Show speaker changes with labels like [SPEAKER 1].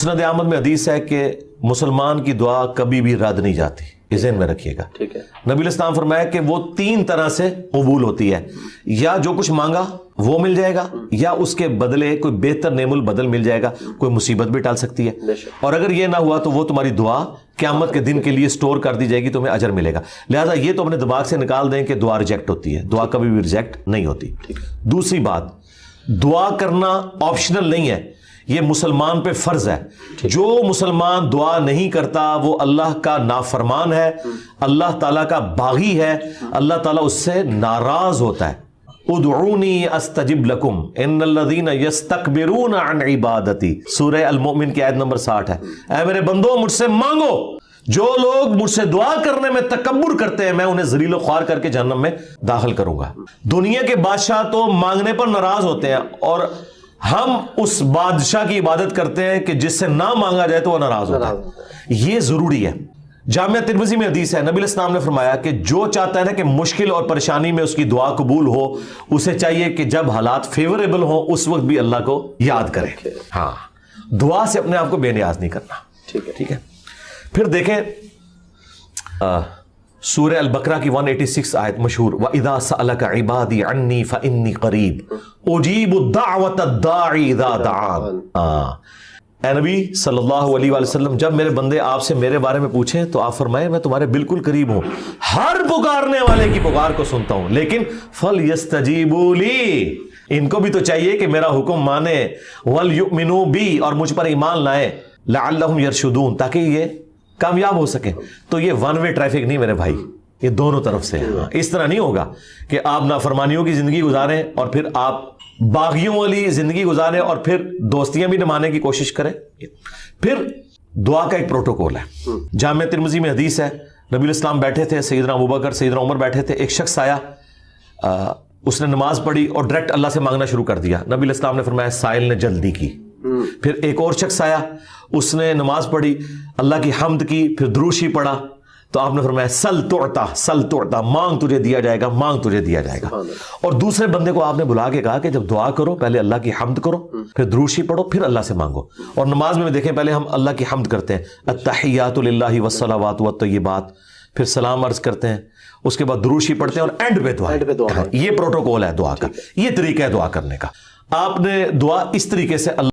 [SPEAKER 1] مسند احمد میں حدیث ہے کہ مسلمان کی دعا کبھی بھی رد نہیں جاتی، یہ ذہن میں رکھیے گا۔
[SPEAKER 2] ٹھیک ہے۔
[SPEAKER 1] نبی الاسلام فرمایا کہ وہ 3 طرح سے قبول ہوتی ہے، یا جو کچھ مانگا وہ مل جائے گا، یا اس کے بدلے کوئی بہتر نعم البدل مل جائے گا، کوئی مصیبت بھی ٹال سکتی ہے، اور اگر یہ نہ ہوا تو وہ تمہاری دعا قیامت کے دن کے لیے سٹور کر دی جائے گی، تمہیں اجر ملے گا۔ لہٰذا یہ تو اپنے دماغ سے نکال دیں کہ دعا ریجیکٹ ہوتی ہے، دعا کبھی بھی ریجیکٹ نہیں ہوتی۔ دوسری بات، دعا کرنا آپشنل نہیں ہے، یہ مسلمان پہ فرض ہے۔ جو مسلمان دعا نہیں کرتا وہ اللہ کا نافرمان ہے، اللہ تعالیٰ کا باغی ہے، اللہ تعالیٰ اس سے ناراض ہوتا ہے۔ ادعونی استجب لکم ان الذین یستکبرون عن عبادتی، سورہ المؤمن کی آیت نمبر 60 ہے۔ اے میرے بندو مجھ سے مانگو، جو لوگ مجھ سے دعا کرنے میں تکبر کرتے ہیں میں انہیں ذلیل و خوار کر کے جہنم میں داخل کروں گا۔ دنیا کے بادشاہ تو مانگنے پر ناراض ہوتے ہیں، اور ہم اس بادشاہ کی عبادت کرتے ہیں کہ جس سے نہ مانگا جائے تو وہ ناراض ہوتا ہے۔ یہ ضروری ہے۔ جامعہ ترمذی میں حدیث ہے، نبی علیہ السلام نے فرمایا کہ جو چاہتا ہے نا کہ مشکل اور پریشانی میں اس کی دعا قبول ہو، اسے چاہیے کہ جب حالات فیوریبل ہوں اس وقت بھی اللہ کو یاد کرے۔ ہاں، دعا سے اپنے آپ کو بے نیاز نہیں کرنا۔ ٹھیک ہے۔ پھر دیکھیں سورہ البقرہ کی 186 آیت مشہور، وَإِذَا سَأَلَكَ عِبَادِي عَنِّي فَإِنِّي قَرِيبٌ أُجِيبُ دَعْوَةَ الدَّاعِ إِذَا دَعَانِ۔ اے نبی صلی اللہ علیہ وآلہ وسلم، جب میرے بندے آپ سے میرے بارے میں پوچھیں تو آپ فرمائیں میں تمہارے بالکل قریب ہوں، ہر پکارنے والے کی پکار کو سنتا ہوں، لیکن فَلْيَسْتَجِيبُوا لِي، ان کو بھی تو چاہیے کہ میرا حکم مانے، وَلْيُؤْمِنُوا بِي، اور مجھ پر ایمان لائیں، لَعَلَّهُمْ يَرْشُدُونَ، تاکہ یہ کامیاب ہو سکیں۔ تو یہ ون وے ٹریفک نہیں میرے بھائی، یہ دونوں طرف سے ہے۔ اس طرح نہیں ہوگا کہ آپ نافرمانیوں کی زندگی گزاریں اور پھر آپ باغیوں والی زندگی گزاریں اور پھر دوستیاں بھی نمانے کی کوشش کریں۔ پھر دعا کا ایک پروٹوکول ہے۔ جامعہ ترمذی میں حدیث ہے، نبی علیہ السلام بیٹھے تھے، سیدنا ابوبکر سیدنا عمر بیٹھے تھے، ایک شخص آیا، اس نے نماز پڑھی اور ڈائریکٹ اللہ سے مانگنا شروع کر دیا۔ نبی علیہ السلام نے فرمایا سائل نے جلدی کی۔ پھر ایک اور شخص آیا، اس نے نماز پڑھی، اللہ کی حمد کی، پھر دروشی پڑھا، تو آپ نے فرمایا سل تعطا، سل تعطا، مانگ تجھے دیا جائے گا، مانگ تجھے دیا جائے گا۔ اور دوسرے بندے کو آپ نے بلا کے کہا کہ جب دعا کرو پہلے اللہ کی حمد کرو، پھر دروشی پڑھو، پھر اللہ سے مانگو۔ اور نماز میں دیکھیں پہلے ہم اللہ کی حمد کرتے ہیں، التحیات للہ والصلوات والطیبات، پھر سلام عرض کرتے ہیں، اس کے بعد دروشی پڑھتے ہیں، اور اینڈ پہ دعا۔ یہ پروٹوکول ہے دعا کا، یہ طریقہ ہے دعا کرنے کا۔ آپ نے دعا اس طریقے سے اللہ